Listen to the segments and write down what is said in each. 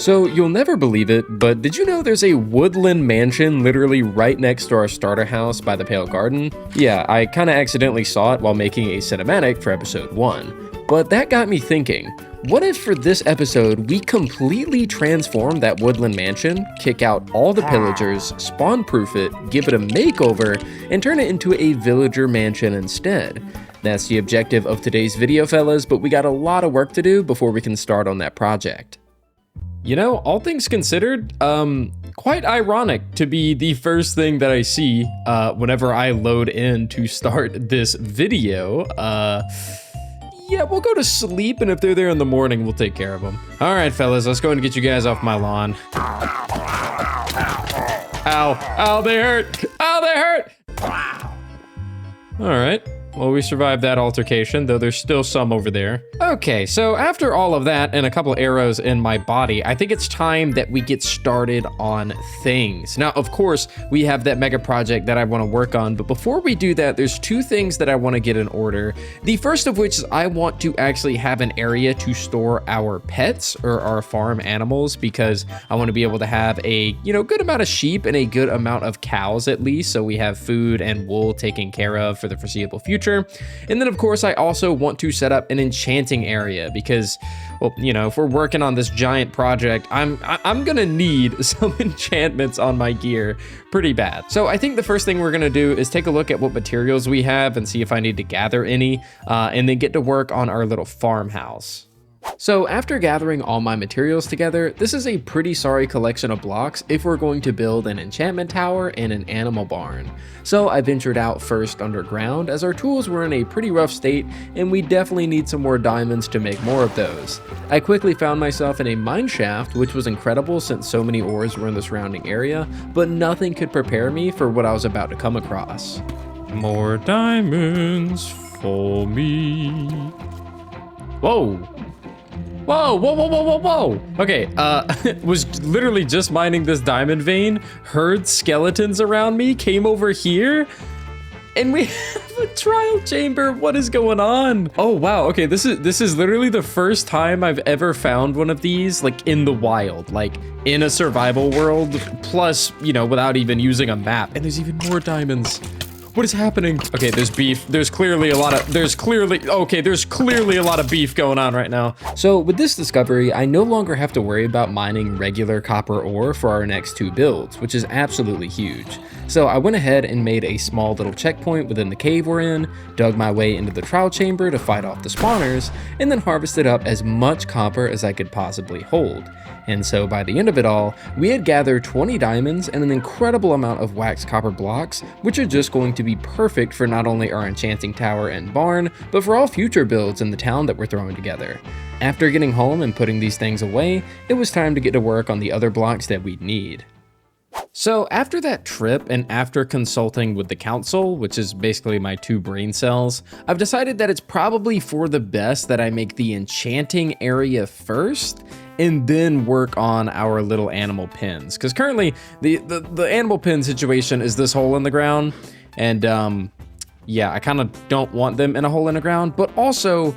So you'll never believe it, but did you know there's a Woodland Mansion literally right next to our starter house by the Pale Garden? Yeah, I kinda accidentally saw it while making a cinematic for episode 1. But that got me thinking, what if for this episode we completely transform that Woodland Mansion, kick out all the pillagers, spawn-proof it, give it a makeover, and turn it into a villager mansion instead? That's the objective of today's video, fellas, but we got a lot of work to do before we can start on that project. You know, all things considered, quite ironic to be the first thing that I see whenever I load in to start this video. Yeah, we'll go to sleep, and if they're there in the morning, we'll take care of them. All right, fellas, let's go ahead and get you guys off my lawn. Ow, ow, they hurt. Ow, they hurt. All right. Well, we survived that altercation, though there's still some over there. Okay, so after all of that and a couple arrows in my body, I think it's time that we get started on things. Now, of course, we have that mega project that I want to work on, but before we do that, there's two things that I want to get in order. The first of which is I want to actually have an area to store our pets or our farm animals, because I want to be able to have a, good amount of sheep and a good amount of cows at least, so we have food and wool taken care of for the foreseeable future. And then of course I also want to set up an enchanting area because, well, if we're working on this giant project, I'm gonna need some enchantments on my gear pretty bad. So I think the first thing we're gonna do is take a look at what materials we have and see if I need to gather any, and then get to work on our little farmhouse. So after gathering all my materials together, this is a pretty sorry collection of blocks if we're going to build an enchantment tower and an animal barn. So I ventured out first underground as our tools were in a pretty rough state and we definitely need some more diamonds to make more of those. I quickly found myself in a mine shaft, which was incredible since so many ores were in the surrounding area, but nothing could prepare me for what I was about to come across. More diamonds for me. Whoa. Whoa, whoa, whoa, whoa, whoa, whoa. Okay, was literally just mining this diamond vein, heard skeletons around me, came over here, and we have a trial chamber. What is going on? Oh, wow. Okay, this is literally the first time I've ever found one of these, like, in the wild, like, in a survival world, plus, without even using a map. And there's even more diamonds. What is happening? Okay, there's beef. There's clearly a lot of beef going on right now. So with this discovery, I no longer have to worry about mining regular copper ore for our next two builds, which is absolutely huge. So I went ahead and made a small little checkpoint within the cave we're in, dug my way into the trial chamber to fight off the spawners, and then harvested up as much copper as I could possibly hold. And so by the end of it all, we had gathered 20 diamonds and an incredible amount of waxed copper blocks, which are just going to be perfect for not only our enchanting tower and barn, but for all future builds in the town that we're throwing together. After getting home and putting these things away, it was time to get to work on the other blocks that we'd need. So after that trip and after consulting with the council, which is basically my two brain cells, I've decided that it's probably for the best that I make the enchanting area first and then work on our little animal pens. Because currently the animal pen situation is this hole in the ground, and yeah, I kind of don't want them in a hole in the ground, but also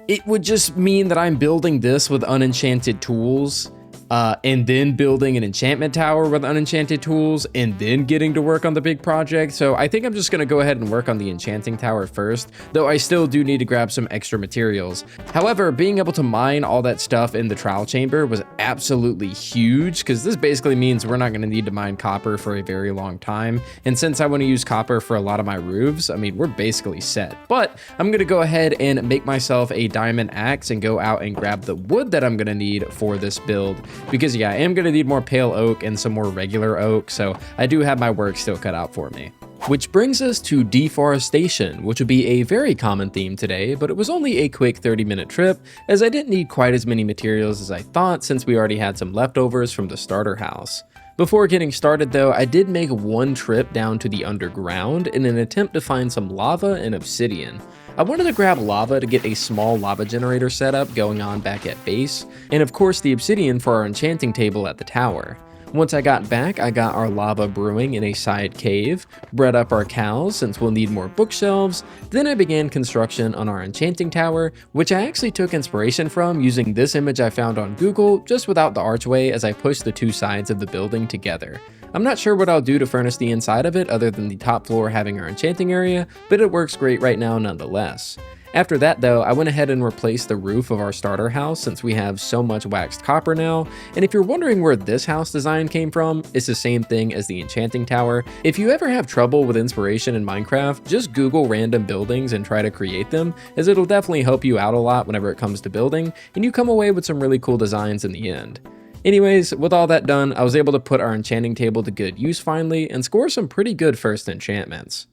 it would just mean that I'm building this with unenchanted tools, and then building an enchantment tower with unenchanted tools, and then getting to work on the big project. So I think I'm just gonna go ahead and work on the enchanting tower first, though I still do need to grab some extra materials. However, being able to mine all that stuff in the trial chamber was absolutely huge, because this basically means we're not gonna need to mine copper for a very long time. And since I wanna use copper for a lot of my roofs, I mean, we're basically set. But I'm gonna go ahead and make myself a diamond axe and go out and grab the wood that I'm gonna need for this build. Because yeah, I am gonna need more pale oak and some more regular oak, so I do have my work still cut out for me. Which brings us to deforestation, which would be a very common theme today, but it was only a quick 30-minute trip, as I didn't need quite as many materials as I thought since we already had some leftovers from the starter house. Before getting started though, I did make one trip down to the underground in an attempt to find some lava and obsidian. I wanted to grab lava to get a small lava generator setup going on back at base, and of course the obsidian for our enchanting table at the tower. Once I got back, I got our lava brewing in a side cave, bred up our cows since we'll need more bookshelves, then I began construction on our enchanting tower, which I actually took inspiration from using this image I found on Google, just without the archway as I pushed the two sides of the building together. I'm not sure what I'll do to furnish the inside of it other than the top floor having our enchanting area, but it works great right now nonetheless. After that though, I went ahead and replaced the roof of our starter house since we have so much waxed copper now, and if you're wondering where this house design came from, it's the same thing as the enchanting tower. If you ever have trouble with inspiration in Minecraft, just Google random buildings and try to create them, as it'll definitely help you out a lot whenever it comes to building, and you come away with some really cool designs in the end. Anyways, with all that done, I was able to put our enchanting table to good use finally, and score some pretty good first enchantments.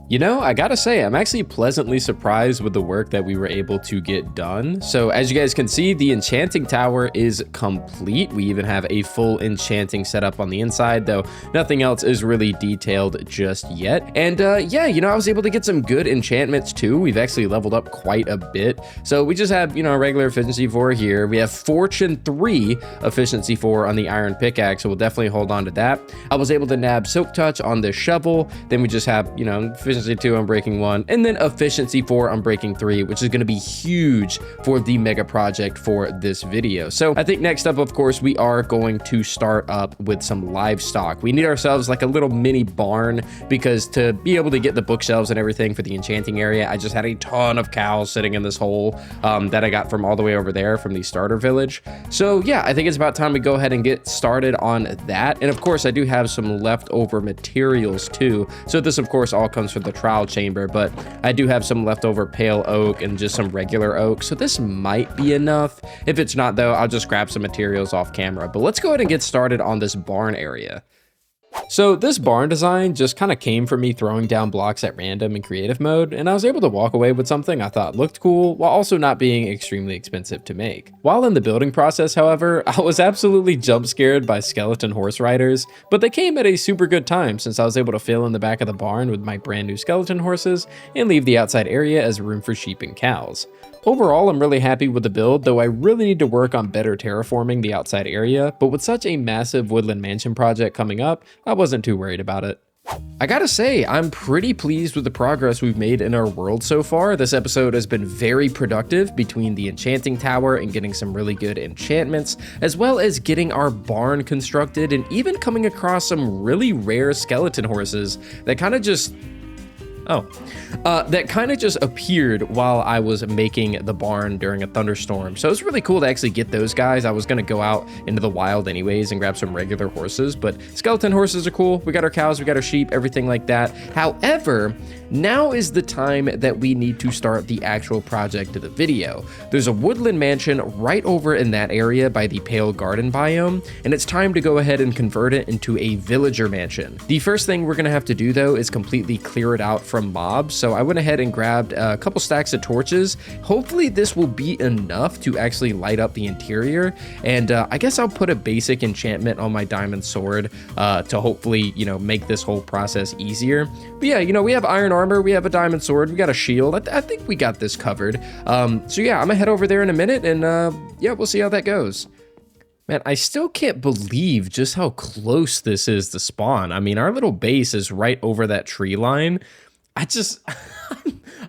You know, I gotta say, I'm actually pleasantly surprised with the work that we were able to get done. So as you guys can see, the enchanting tower is complete. We even have a full enchanting setup on the inside, though nothing else is really detailed just yet. And yeah, you know, I was able to get some good enchantments too. We've actually leveled up quite a bit. So we just have, you know, regular efficiency 4 here. We have fortune 3 efficiency 4 on the iron pickaxe, so we'll definitely hold on to that. I was able to nab silk touch on the shovel. Then we just have, you know, efficiency 2 on breaking 1, and then efficiency 4 on breaking 3, which is going to be huge for the mega project for this video. So I think next up, of course, we are going to start up with some livestock. We need ourselves like a little mini barn, because to be able to get the bookshelves and everything for the enchanting area, I just had a ton of cows sitting in this hole that I got from all the way over there from the starter village. So yeah, I think it's about time we go ahead and get started on that. And of course, I do have some leftover materials too. So this, of course, all comes from the trial chamber, but I do have some leftover pale oak and just some regular oak, so this might be enough. If it's not though, I'll just grab some materials off camera. But let's go ahead and get started on this barn area. So this barn design just kind of came from me throwing down blocks at random in creative mode, and I was able to walk away with something I thought looked cool while also not being extremely expensive to make. While in the building process, however, I was absolutely jump scared by skeleton horse riders, but they came at a super good time since I was able to fill in the back of the barn with my brand new skeleton horses and leave the outside area as room for sheep and cows. Overall, I'm really happy with the build, though I really need to work on better terraforming the outside area, but with such a massive Woodland Mansion project coming up, I wasn't too worried about it. I gotta say, I'm pretty pleased with the progress we've made in our world so far. This episode has been very productive between the enchanting tower and getting some really good enchantments, as well as getting our barn constructed and even coming across some really rare skeleton horses that kind of just appeared while I was making the barn during a thunderstorm. So it's really cool to actually get those guys. I was going to go out into the wild anyways and grab some regular horses, but skeleton horses are cool. We got our cows, we got our sheep, everything like that. However, now is the time that we need to start the actual project of the video. There's a woodland mansion right over in that area by the pale garden biome, and it's time to go ahead and convert it into a villager mansion. The first thing we're going to have to do though is completely clear it out from mobs, so I went ahead and grabbed a couple stacks of torches. Hopefully this will be enough to actually light up the interior, and I guess I'll put a basic enchantment on my diamond sword to hopefully, you know, make this whole process easier. But yeah, you know, we have iron armor, we have a diamond sword, we got a shield. I think we got this covered. So yeah, I'm gonna head over there in a minute, and yeah, we'll see how that goes. Man, I still can't believe just how close this is to spawn. I mean, our little base is right over that tree line.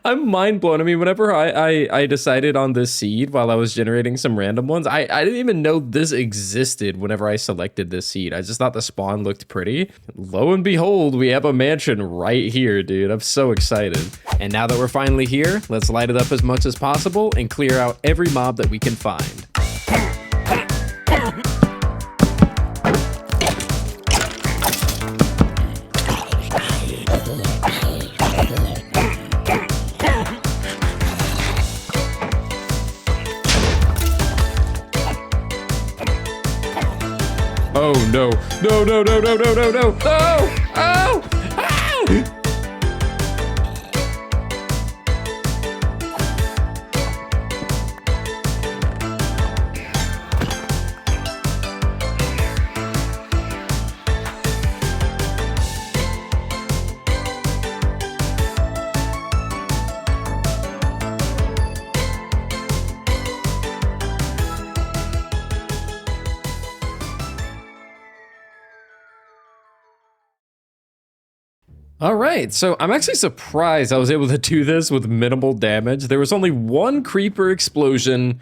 I'm mind blown. I mean, whenever I decided on this seed while I was generating some random ones, I didn't even know this existed whenever I selected this seed. I just thought the spawn looked pretty. Lo and behold, we have a mansion right here, dude. I'm so excited. And now that we're finally here, let's light it up as much as possible and clear out every mob that we can find. Oh no, no, no, no, no, no, no, no, no, oh, ah! All right, so I'm actually surprised I was able to do this with minimal damage. There was only one creeper explosion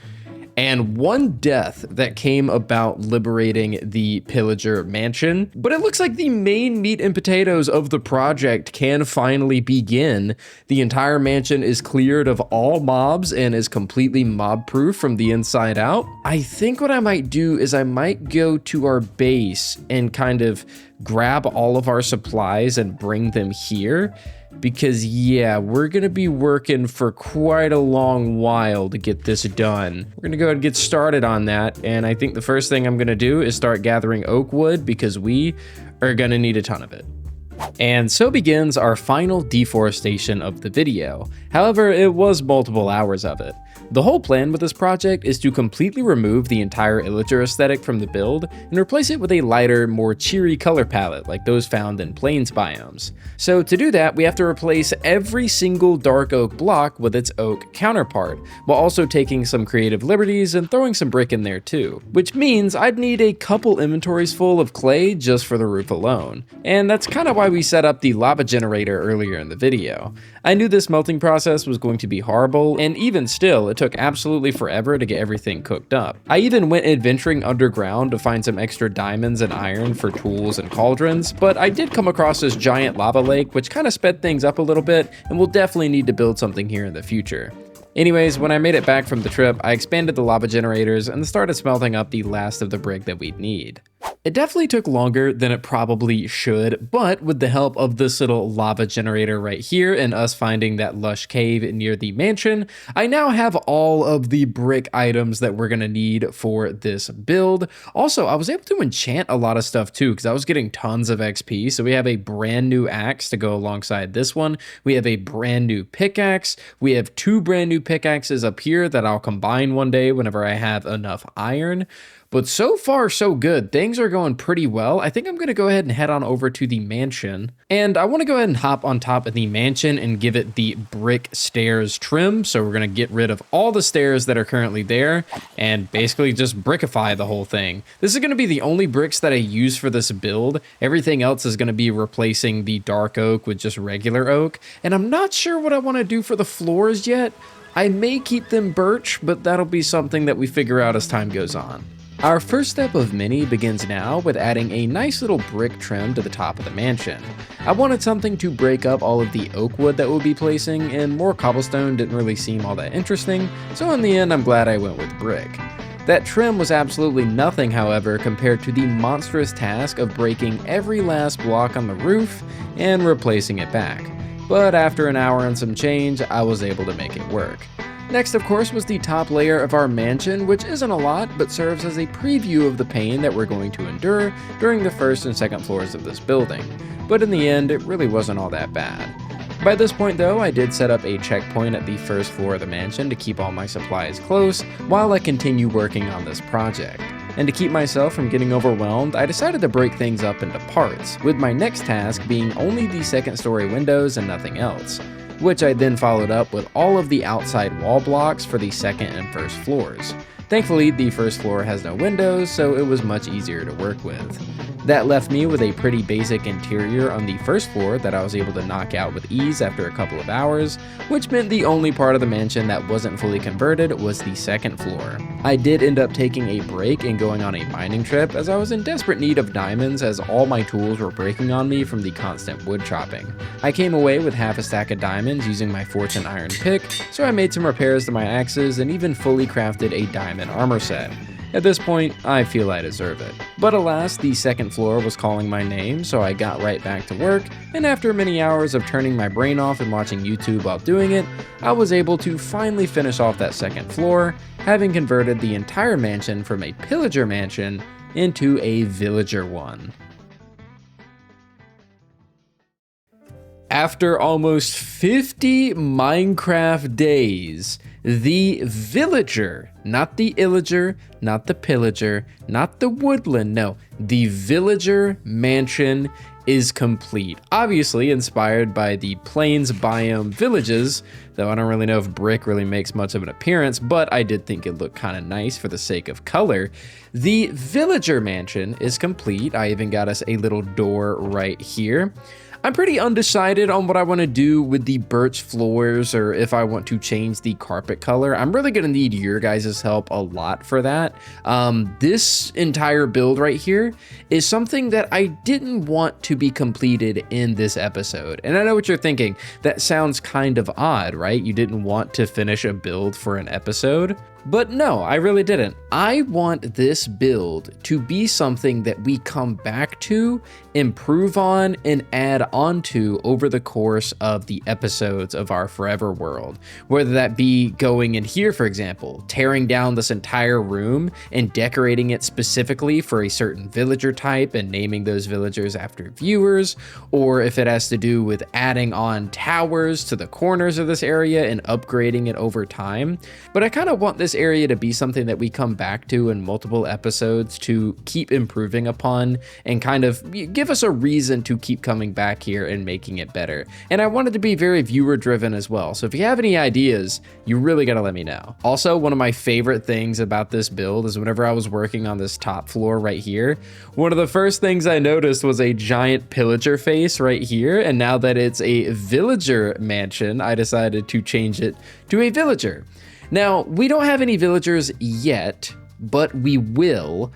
and one death that came about liberating the Pillager Mansion. But it looks like the main meat and potatoes of the project can finally begin. The entire mansion is cleared of all mobs and is completely mob-proof from the inside out. I think what I might do is I might go to our base and kind of grab all of our supplies and bring them here. Because yeah, we're gonna be working for quite a long while to get this done. We're gonna go ahead and get started on that, and I think the first thing I'm gonna do is start gathering oak wood because we are gonna need a ton of it. And so begins our final deforestation of the video. However, it was multiple hours of it. The whole plan with this project is to completely remove the entire Illager aesthetic from the build and replace it with a lighter, more cheery color palette like those found in plains biomes. So to do that, we have to replace every single dark oak block with its oak counterpart, while also taking some creative liberties and throwing some brick in there too. Which means I'd need a couple inventories full of clay just for the roof alone. And that's kind of why we set up the lava generator earlier in the video. I knew this melting process was going to be horrible, and even still, it took absolutely forever to get everything cooked up. I even went adventuring underground to find some extra diamonds and iron for tools and cauldrons, but I did come across this giant lava lake, which kind of sped things up a little bit, and we'll definitely need to build something here in the future. Anyways, when I made it back from the trip, I expanded the lava generators and started smelting up the last of the brick that we'd need. It definitely took longer than it probably should, but with the help of this little lava generator right here and us finding that lush cave near the mansion, I now have all of the brick items that we're gonna need for this build. Also, I was able to enchant a lot of stuff too, because I was getting tons of XP. So we have a brand new axe to go alongside this one. We have a brand new pickaxe. We have two brand new pickaxes up here that I'll combine one day whenever I have enough iron. But so far, so good. Things are going pretty well. I think I'm going to go ahead and head on over to the mansion. And I want to go ahead and hop on top of the mansion and give it the brick stairs trim. So we're going to get rid of all the stairs that are currently there and basically just brickify the whole thing. This is going to be the only bricks that I use for this build. Everything else is going to be replacing the dark oak with just regular oak. And I'm not sure what I want to do for the floors yet. I may keep them birch, but that'll be something that we figure out as time goes on. Our first step of many begins now with adding a nice little brick trim to the top of the mansion. I wanted something to break up all of the oak wood that we'll be placing, and more cobblestone didn't really seem all that interesting, so in the end I'm glad I went with brick. That trim was absolutely nothing, however, compared to the monstrous task of breaking every last block on the roof and replacing it back. But after an hour and some change, I was able to make it work. Next, of course, was the top layer of our mansion, which isn't a lot, but serves as a preview of the pain that we're going to endure during the first and second floors of this building. But in the end, it really wasn't all that bad. By this point though, I did set up a checkpoint at the first floor of the mansion to keep all my supplies close while I continue working on this project. And to keep myself from getting overwhelmed, I decided to break things up into parts, with my next task being only the second story windows and nothing else, which I then followed up with all of the outside wall blocks for the second and first floors. Thankfully, the first floor has no windows, so it was much easier to work with. That left me with a pretty basic interior on the first floor that I was able to knock out with ease after a couple of hours, which meant the only part of the mansion that wasn't fully converted was the second floor. I did end up taking a break and going on a mining trip, as I was in desperate need of diamonds as all my tools were breaking on me from the constant wood chopping. I came away with half a stack of diamonds using my fortune iron pick, so I made some repairs to my axes and even fully crafted a diamond armor set. At this point, I feel I deserve it. But alas, the second floor was calling my name, so I got right back to work, and after many hours of turning my brain off and watching YouTube while doing it, I was able to finally finish off that second floor, having converted the entire mansion from a pillager mansion into a villager one. After almost 50 Minecraft days, the villager, not the illager, not the pillager, not the woodland, no, the villager mansion is complete. Obviously inspired by the plains biome villages, though I don't really know if brick really makes much of an appearance, but I did think it looked kind of nice for the sake of color. The villager mansion is complete. I even got us a little door right here. I'm pretty undecided on what I want to do with the birch floors or if I want to change the carpet color. I'm really going to need your guys' help a lot for that. This entire build right here is something that I didn't want to be completed in this episode. And I know what you're thinking. That sounds kind of odd, right? You didn't want to finish a build for an episode. But no, I really didn't. I want this build to be something that we come back to, improve on, and add onto over the course of the episodes of our Forever world. Whether that be going in here, for example, tearing down this entire room and decorating it specifically for a certain villager type and naming those villagers after viewers, or if it has to do with adding on towers to the corners of this area and upgrading it over time. But I kind of want this area to be something that we come back to in multiple episodes to keep improving upon and kind of give us a reason to keep coming back here and making it better. And I want it to be very viewer driven as well. So if you have any ideas, you really got to let me know. Also, one of my favorite things about this build is whenever I was working on this top floor right here, one of the first things I noticed was a giant pillager face right here. And now that it's a villager mansion, I decided to change it to a villager. Now, we don't have any villagers yet, but we will,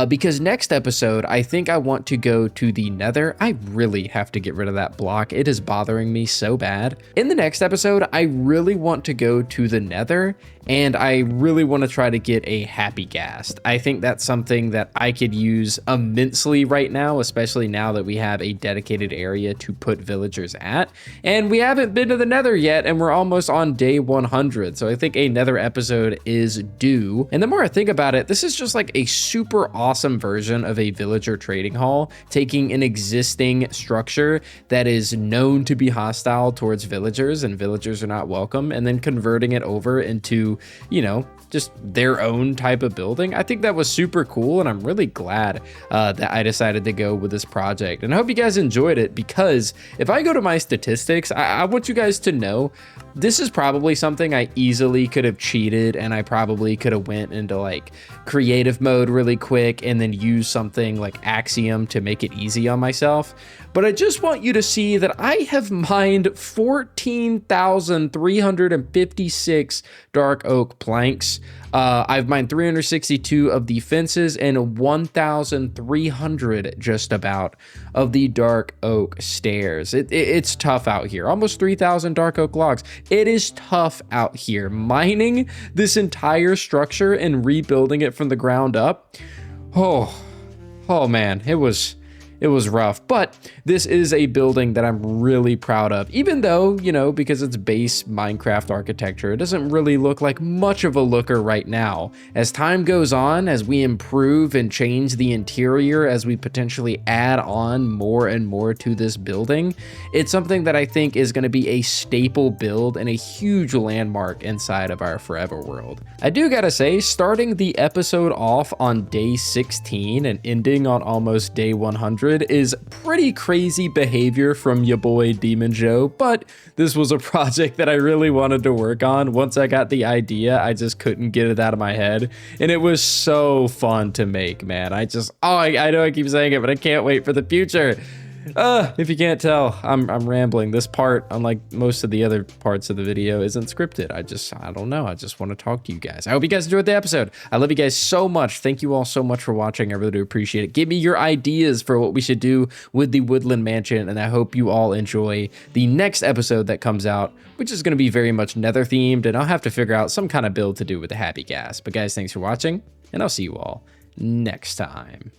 because next episode, I think I want to go to the Nether. I really have to get rid of that block. It is bothering me so bad. In the next episode, I really want to go to the Nether, and I really want to try to get a 𝗕𝗡𝗥𝗃. I think that's something that I could use immensely right now, especially now that we have a dedicated area to put villagers at. And we haven't been to the Nether yet, and we're almost on day 100. So I think a Nether episode is due. And the more I think about it, this is just like a super awesome version of a villager trading hall, taking an existing structure that is known to be hostile towards villagers and villagers are not welcome, and then converting it over into, you know, just their own type of building. I think that was super cool, and I'm really glad that I decided to go with this project. And I hope you guys enjoyed it, because if I go to my statistics, I want you guys to know this is probably something I easily could have cheated, and I probably could have went into like creative mode really quick and then used something like Axiom to make it easy on myself. But I just want you to see that I have mined 14,356 dark oak planks. I've mined 362 of the fences and 1,300 just about of the dark oak stairs. It's tough out here. Almost 3,000 dark oak logs. It is tough out here. Mining this entire structure and rebuilding it from the ground up. Oh man, it was rough, but this is a building that I'm really proud of, even though, you know, because it's base Minecraft architecture, it doesn't really look like much of a looker right now. As time goes on, as we improve and change the interior, as we potentially add on more and more to this building, it's something that I think is going to be a staple build and a huge landmark inside of our Forever world. I do gotta say, starting the episode off on day 16 and ending on almost day 100 is pretty crazy behavior from your boy Demon Joe, but this was a project that I really wanted to work on. Once I got the idea, I just couldn't get it out of my head, and it was so fun to make, man. I know I keep saying it, but I can't wait for the future. If you can't tell, I'm rambling. This part, unlike most of the other parts of the video, isn't scripted. I don't know. I just want to talk to you guys. I hope you guys enjoyed the episode. I love you guys so much. Thank you all so much for watching. I really do appreciate it. Give me your ideas for what we should do with the Woodland Mansion, and I hope you all enjoy the next episode that comes out, which is going to be very much Nether themed, and I'll have to figure out some kind of build to do with the 𝗕𝗡𝗥𝗃. But guys, thanks for watching, and I'll see you all next time.